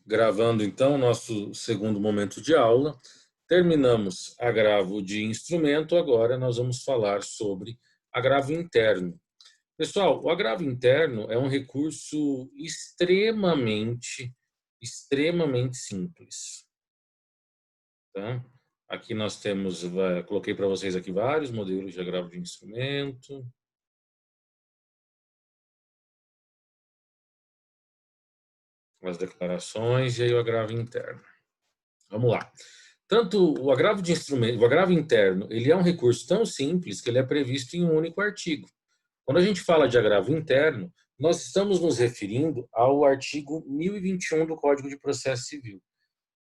Gravando então nosso segundo momento de aula. Terminamos agravo de instrumento, agora nós vamos falar sobre agravo interno. Pessoal, o agravo interno é um recurso extremamente simples. Tá? Aqui nós temos, coloquei para vocês aqui vários modelos de agravo de instrumento. As declarações e aí o agravo interno. Vamos lá. Tanto o agravo de instrumento, o agravo interno, ele é um recurso tão simples que ele é previsto em um único artigo. Quando a gente fala de agravo interno, nós estamos nos referindo ao artigo 1021 do Código de Processo Civil.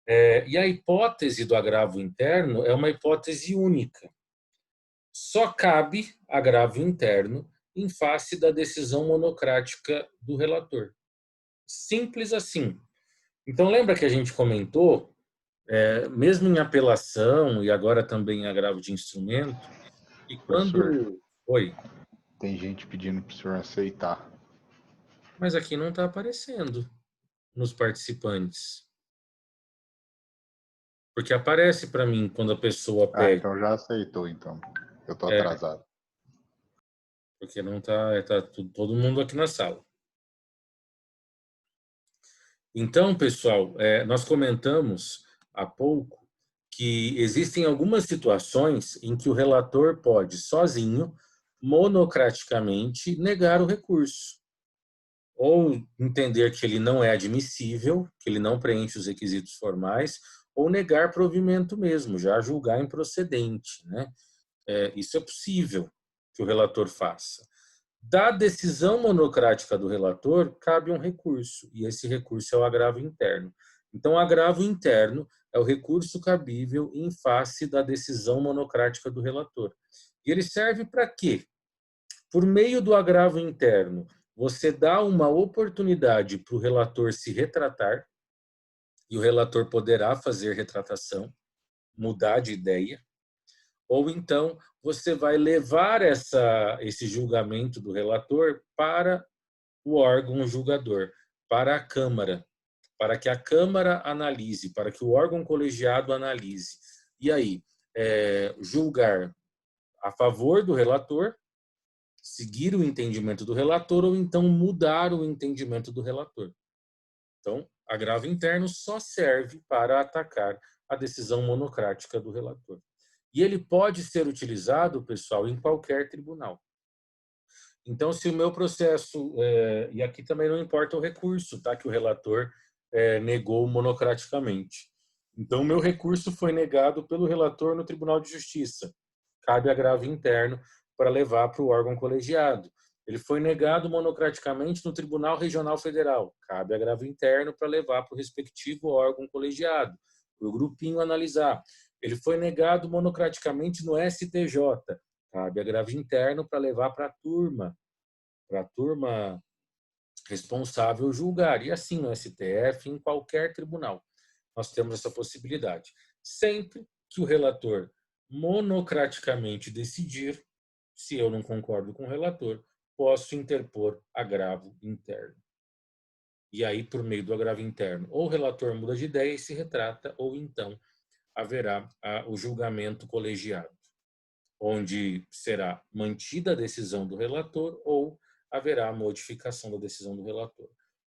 E a hipótese do agravo interno é uma hipótese única. Só cabe agravo interno em face da decisão monocrática do relator. Simples assim. Então, lembra que a gente comentou, mesmo em apelação e agora também em agravo de instrumento, e Professor, quando... Oi. tem gente pedindo para o senhor aceitar. Mas aqui não está aparecendo nos participantes. Porque aparece para mim quando a pessoa Ah, pede. então já aceitou, então. Eu tô É, atrasado. porque não está todo mundo aqui na sala. Então, pessoal, nós comentamos há pouco que existem algumas situações em que o relator pode, sozinho, monocraticamente, negar o recurso. Ou entender que ele não é admissível, que ele não preenche os requisitos formais, ou negar provimento mesmo, já julgar improcedente, né? Isso é possível que o relator faça. Da decisão monocrática do relator, cabe um recurso, e esse recurso é o agravo interno. Então, o agravo interno é o recurso cabível em face da decisão monocrática do relator. E ele serve para quê? Por meio do agravo interno, você dá uma oportunidade para o relator se retratar, e o relator poderá fazer retratação, mudar de ideia, ou então você vai levar esse julgamento do relator para o órgão julgador, para a Câmara, para que a Câmara analise, para que o órgão colegiado analise. E aí, julgar a favor do relator, seguir o entendimento do relator ou então mudar o entendimento do relator. Então, agravo interno só serve para atacar a decisão monocrática do relator. E ele pode ser utilizado, pessoal, em qualquer tribunal. Então, se o meu processo, e aqui também não importa o recurso, tá, que o relator negou monocraticamente. Então, o meu recurso foi negado pelo relator no Tribunal de Justiça. Cabe agravo interno para levar para o órgão colegiado. Ele foi negado monocraticamente no Tribunal Regional Federal. Cabe agravo interno para levar para o respectivo órgão colegiado, para o grupinho analisar. Ele foi negado monocraticamente no STJ. Cabe agravo interno para levar para a turma responsável julgar. E assim no STF, em qualquer tribunal, nós temos essa possibilidade. Sempre que o relator monocraticamente decidir, se eu não concordo com o relator, posso interpor agravo interno. E aí, por meio do agravo interno, ou o relator muda de ideia e se retrata, ou então haverá o julgamento colegiado, onde será mantida a decisão do relator ou haverá modificação da decisão do relator.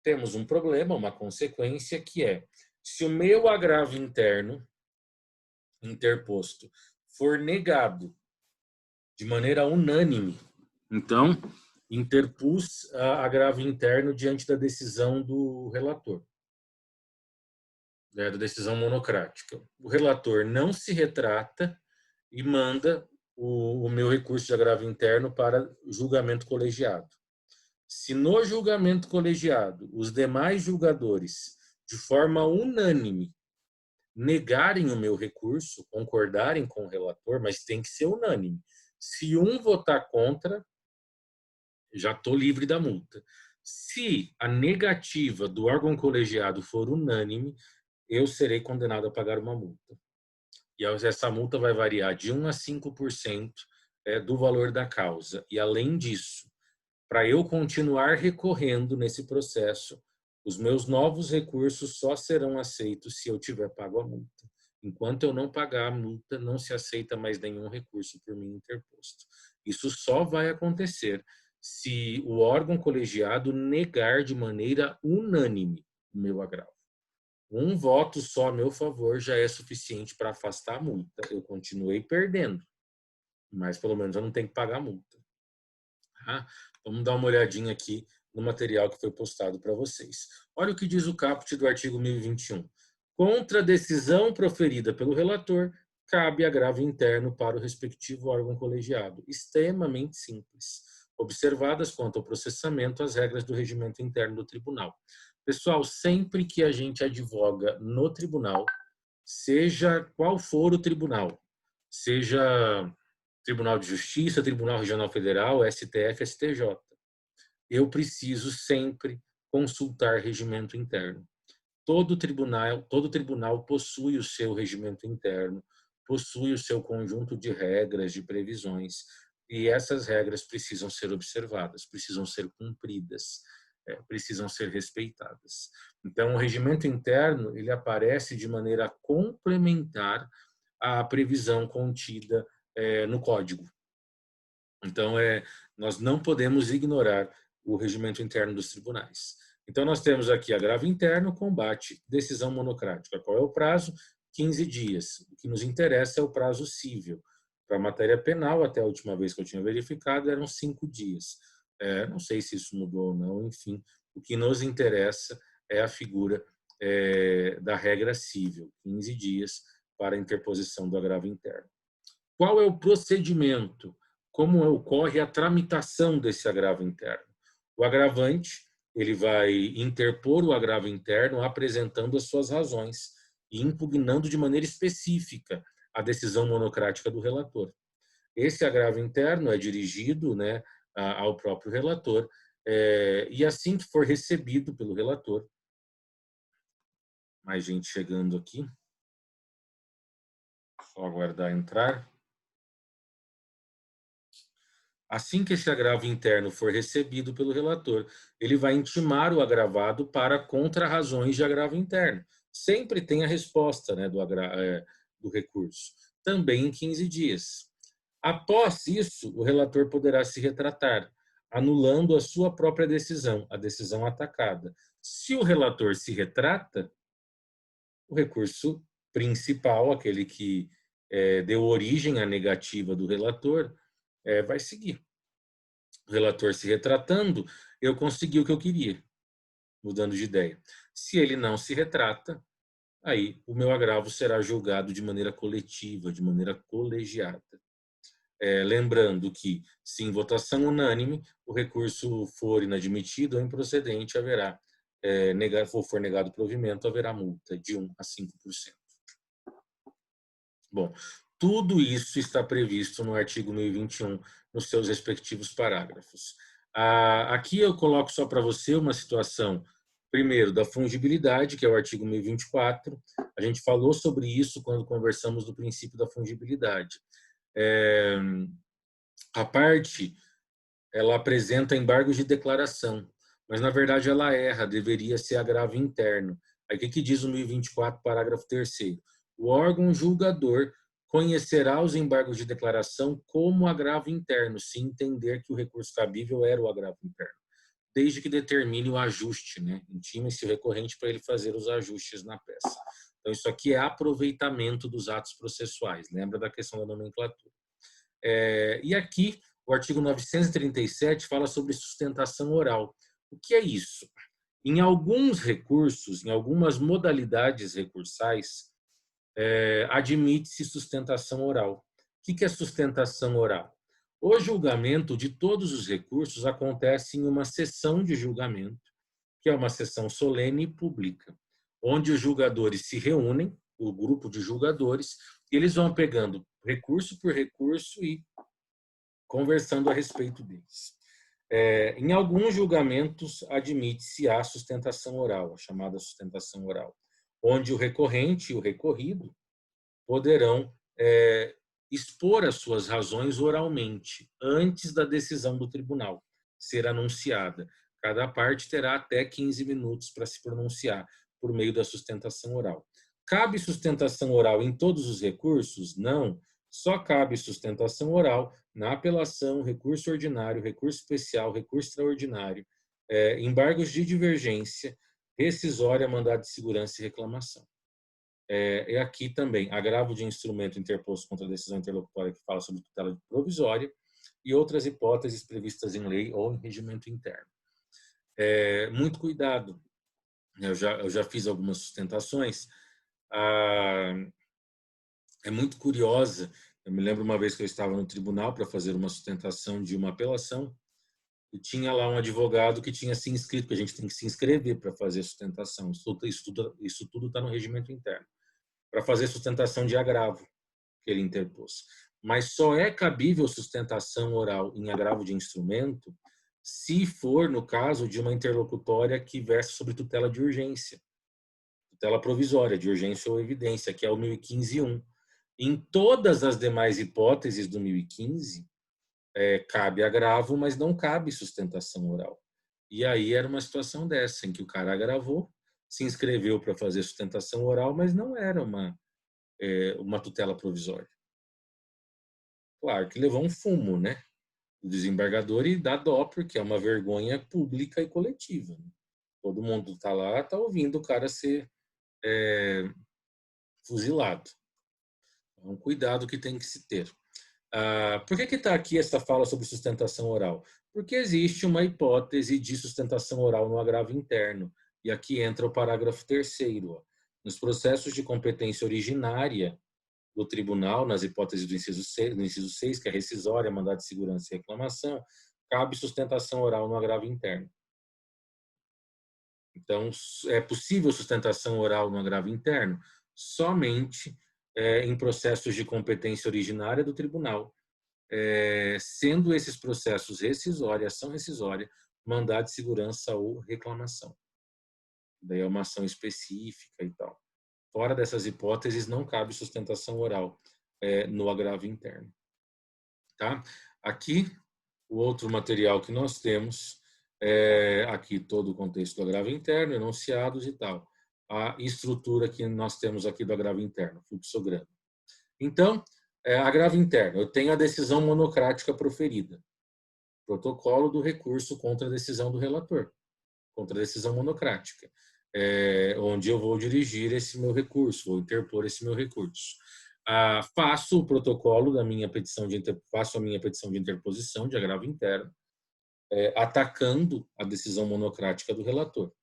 Temos um problema, uma consequência, que é, se o meu agravo interno interposto for negado de maneira unânime, então interpus agravo interno diante da decisão do relator, da decisão monocrática. O relator não se retrata e manda o meu recurso de agravo interno para julgamento colegiado. Se no julgamento colegiado os demais julgadores, de forma unânime, negarem o meu recurso, concordarem com o relator, mas tem que ser unânime. Se um votar contra, já estou livre da multa. Se a negativa do órgão colegiado for unânime, eu serei condenado a pagar uma multa. E essa multa vai variar de 1 a 5% do valor da causa. E além disso, para eu continuar recorrendo nesse processo, Os meus novos recursos só serão aceitos se eu tiver pago a multa. Enquanto eu não pagar a multa, não se aceita mais nenhum recurso por mim interposto. Isso só vai acontecer se o órgão colegiado negar de maneira unânime o meu agravo. Um voto só a meu favor já é suficiente para afastar a multa. Eu continuei perdendo, mas pelo menos eu não tenho que pagar a multa. Tá? Vamos dar uma olhadinha aqui no material que foi postado para vocês. Olha o que diz o caput do artigo 1021. Contra a decisão proferida pelo relator, cabe agravo interno para o respectivo órgão colegiado. Extremamente simples. Observadas quanto ao processamento as regras do regimento interno do tribunal. Pessoal, sempre que a gente advoga no tribunal, seja qual for o tribunal, seja Tribunal de Justiça, Tribunal Regional Federal, STF, STJ, eu preciso sempre consultar regimento interno. Todo tribunal possui o seu regimento interno, possui o seu conjunto de regras, de previsões, e essas regras precisam ser observadas, precisam ser cumpridas, precisam ser respeitadas. Então, o regimento interno, ele aparece de maneira complementar à previsão contida no Código. Então, nós não podemos ignorar o regimento interno dos tribunais. Então, nós temos aqui agravo interno, combate, decisão monocrática. Qual é o prazo? 15 dias. O que nos interessa é o prazo cível. Para a matéria penal, até a última vez que eu tinha verificado, eram 5 dias. Não sei se isso mudou ou não, enfim. O que nos interessa é a figura da regra cível, 15 dias para a interposição do agravo interno. Qual é o procedimento? Como ocorre a tramitação desse agravo interno? O agravante, ele vai interpor o agravo interno apresentando as suas razões e impugnando de maneira específica a decisão monocrática do relator. Esse agravo interno é dirigido, né, ao próprio relator e assim que for recebido pelo relator, mais gente chegando aqui, só aguardar entrar. Assim que esse agravo interno for recebido pelo relator, ele vai intimar o agravado para contra-razões de agravo interno. Sempre tem a resposta, né, do recurso, também em 15 dias. Após isso, o relator poderá se retratar, anulando a sua própria decisão, a decisão atacada. Se o relator se retrata, o recurso principal, aquele que deu origem à negativa do relator, vai seguir. O relator se retratando, eu consegui o que eu queria, mudando de ideia. Se ele não se retrata, aí o meu agravo será julgado de maneira coletiva, de maneira colegiada. Lembrando que, se em votação unânime o recurso for inadmitido ou improcedente, haverá, for negado provimento, haverá multa de 1 a 5%. Bom, tudo isso está previsto no artigo 1021, nos seus respectivos parágrafos. Aqui eu coloco só para você uma situação, primeiro, da fungibilidade, que é o artigo 1024. A gente falou sobre isso quando conversamos do princípio da fungibilidade. A parte, ela apresenta embargos de declaração, mas na verdade ela erra, deveria ser agravo interno. Aí o que diz o 1024, parágrafo 3º? O órgão julgador conhecerá os embargos de declaração como agravo interno, se entender que o recurso cabível era o agravo interno, desde que determine o ajuste, né? Intime-se o recorrente para ele fazer os ajustes na peça. Então, isso aqui é aproveitamento dos atos processuais, lembra da questão da nomenclatura. E aqui, o artigo 937 fala sobre sustentação oral. O que é isso? Em alguns recursos, em algumas modalidades recursais, admite-se sustentação oral. O que é sustentação oral? O julgamento de todos os recursos acontece em uma sessão de julgamento, que é uma sessão solene e pública, onde os julgadores se reúnem, o grupo de julgadores, e eles vão pegando recurso por recurso e conversando a respeito deles. Em alguns julgamentos, admite-se a sustentação oral, a chamada sustentação oral, onde o recorrente e o recorrido poderão expor as suas razões oralmente, antes da decisão do tribunal ser anunciada. Cada parte terá até 15 minutos para se pronunciar por meio da sustentação oral. Cabe sustentação oral em todos os recursos? Não. Só cabe sustentação oral na apelação, recurso ordinário, recurso especial, recurso extraordinário, embargos de divergência, rescisória, mandado de segurança e reclamação. Aqui também, agravo de instrumento interposto contra a decisão interlocutória que fala sobre tutela provisória e outras hipóteses previstas em lei ou em regimento interno. Muito cuidado. Eu já fiz algumas sustentações. É muito curiosa. Eu me lembro uma vez que eu estava no tribunal para fazer uma sustentação de uma apelação e tinha lá um advogado que tinha se inscrito, que a gente tem que se inscrever para fazer a sustentação. Isso tudo está no regimento interno. Para fazer sustentação de agravo que ele interpôs. Mas só é cabível sustentação oral em agravo de instrumento se for no caso de uma interlocutória que versa sobre tutela de urgência, tutela provisória de urgência ou evidência, que é o 1015-1. Em todas as demais hipóteses do 1015, cabe agravo, mas não cabe sustentação oral. E aí era uma situação dessa, em que o cara agravou, se inscreveu para fazer sustentação oral, mas não era uma tutela provisória. Claro que levou um fumo, né? O desembargador e dá dó, porque é uma vergonha pública e coletiva. Né? Todo mundo está lá, está ouvindo o cara ser fuzilado. É um cuidado que tem que se ter. Por que está aqui essa fala sobre sustentação oral? Porque existe uma hipótese de sustentação oral no agravo interno. E aqui entra o parágrafo 3º. Nos processos de competência originária do tribunal, nas hipóteses do inciso 6, que é rescisória, mandado de segurança e reclamação, cabe sustentação oral no agravo interno. Então, é possível sustentação oral no agravo interno somente em processos de competência originária do tribunal, sendo esses processos rescisória, ação rescisória, mandado de segurança ou reclamação. Daí é uma ação específica e tal. Fora dessas hipóteses, não cabe sustentação oral no agravo interno. Tá? Aqui, o outro material que nós temos, aqui todo o contexto do agravo interno, enunciados e tal. A estrutura que nós temos aqui do agravo interno, fluxograma. Então, agravo interno, eu tenho a decisão monocrática proferida. Protocolo do recurso contra a decisão do relator, contra a decisão monocrática. Onde eu vou dirigir esse meu recurso, vou interpor esse meu recurso. Faço o protocolo da minha petição faço a minha petição de interposição de agravo interno, atacando a decisão monocrática do relator.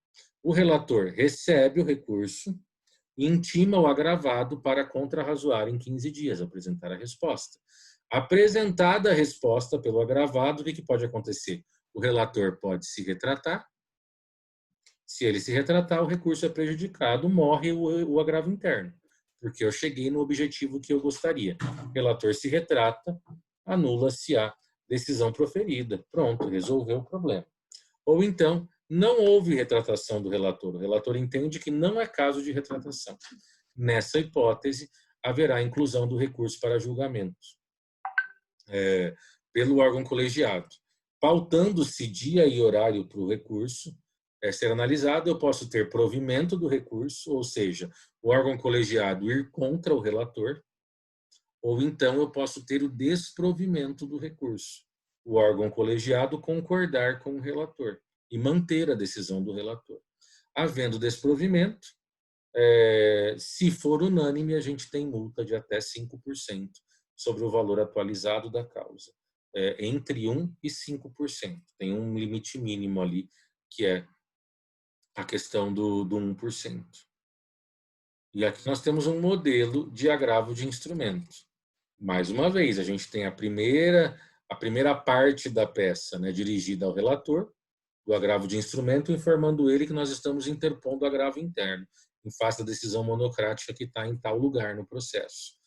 O relator recebe o recurso e intima o agravado para contrarrazoar em 15 dias, apresentar a resposta. Apresentada a resposta pelo agravado, o que pode acontecer? O relator pode se retratar. Se ele se retratar, o recurso é prejudicado, morre o agravo interno, porque eu cheguei no objetivo que eu gostaria. O relator se retrata, anula-se a decisão proferida. Pronto, resolveu o problema. Ou então, não houve retratação do relator. O relator entende que não é caso de retratação. Nessa hipótese, haverá inclusão do recurso para julgamento pelo órgão colegiado. Pautando-se dia e horário para o recurso ser analisado, eu posso ter provimento do recurso, ou seja, o órgão colegiado ir contra o relator, ou então eu posso ter o desprovimento do recurso. O órgão colegiado concordar com o relator e manter a decisão do relator. Havendo desprovimento, se for unânime, a gente tem multa de até 5% sobre o valor atualizado da causa. Entre 1% e 5%. Tem um limite mínimo ali, que é a questão do 1%. E aqui nós temos um modelo de agravo de instrumento. Mais uma vez, a gente tem a primeira parte da peça, né, dirigida ao relator, do agravo de instrumento, informando ele que nós estamos interpondo o agravo interno, em face da decisão monocrática que está em tal lugar no processo.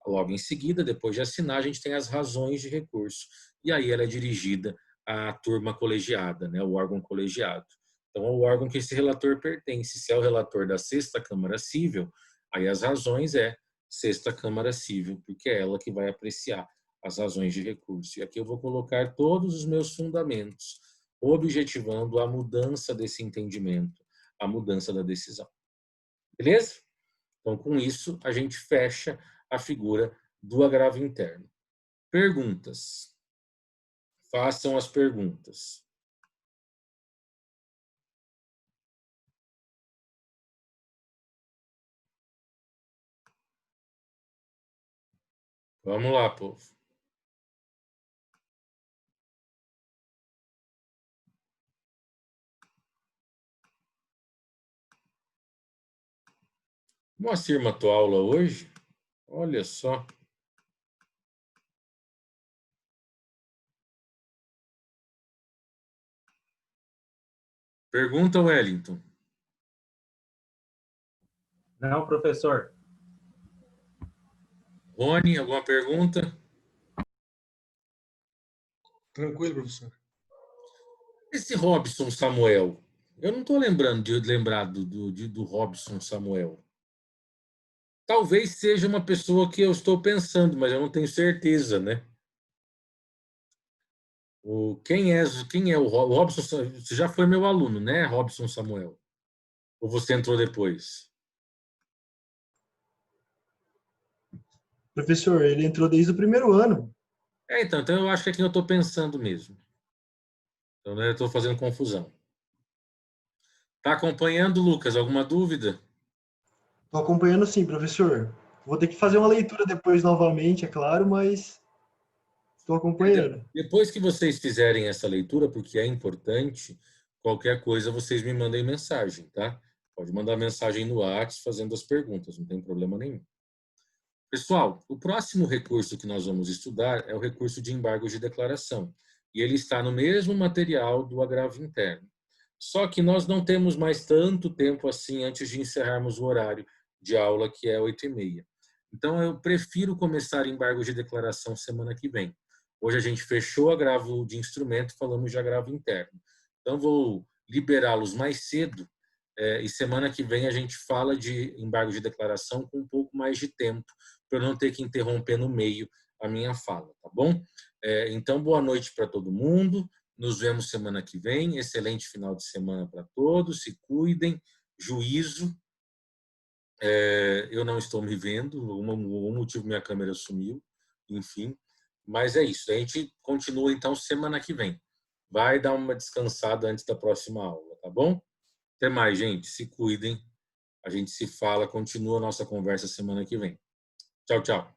Logo em seguida, depois de assinar, a gente tem as razões de recurso, e aí ela é dirigida à turma colegiada, né, o órgão colegiado. Então, é o órgão que esse relator pertence. Se é o relator da 6ª Câmara Cível, aí as razões 6ª Câmara Cível, porque é ela que vai apreciar as razões de recurso. E aqui eu vou colocar todos os meus fundamentos, objetivando a mudança desse entendimento, a mudança da decisão. Beleza? Então, com isso, a gente fecha a figura do agravo interno. Perguntas. Façam as perguntas. Vamos lá, povo. Moacir matou aula hoje? Olha só. Pergunta, Wellington. Não, professor. Rony, alguma pergunta? Tranquilo, professor. Esse Robson Samuel, eu não estou lembrado do Robson Samuel. Talvez seja uma pessoa que eu estou pensando, mas eu não tenho certeza, né? Quem é o Robson? Você já foi meu aluno, né, Robson Samuel? Ou você entrou depois? Professor, ele entrou desde o primeiro ano. Então eu acho que é quem eu estou pensando mesmo. Então, né, eu estou fazendo confusão. Tá acompanhando, Lucas? Alguma dúvida? Estou acompanhando sim, professor. Vou ter que fazer uma leitura depois novamente, é claro, mas estou acompanhando. Depois que vocês fizerem essa leitura, porque é importante, qualquer coisa vocês me mandem mensagem, tá? Pode mandar mensagem no WhatsApp fazendo as perguntas, não tem problema nenhum. Pessoal, o próximo recurso que nós vamos estudar é o recurso de embargo de declaração. E ele está no mesmo material do agravo interno. Só que nós não temos mais tanto tempo assim antes de encerrarmos o horário de aula, que é 8h30. Então, eu prefiro começar embargo de declaração semana que vem. Hoje a gente fechou agravo de instrumento, falamos de agravo interno. Então, vou liberá-los mais cedo e semana que vem a gente fala de embargo de declaração com um pouco mais de tempo, para eu não ter que interromper no meio a minha fala, tá bom? Então, boa noite para todo mundo. Nos vemos semana que vem. Excelente final de semana para todos. Se cuidem. Juízo. Eu não estou me vendo. Um motivo minha câmera sumiu. Enfim. Mas é isso. A gente continua então semana que vem. Vai dar uma descansada antes da próxima aula, tá bom? Até mais, gente. Se cuidem. A gente se fala. Continua a nossa conversa semana que vem. Tchau, tchau.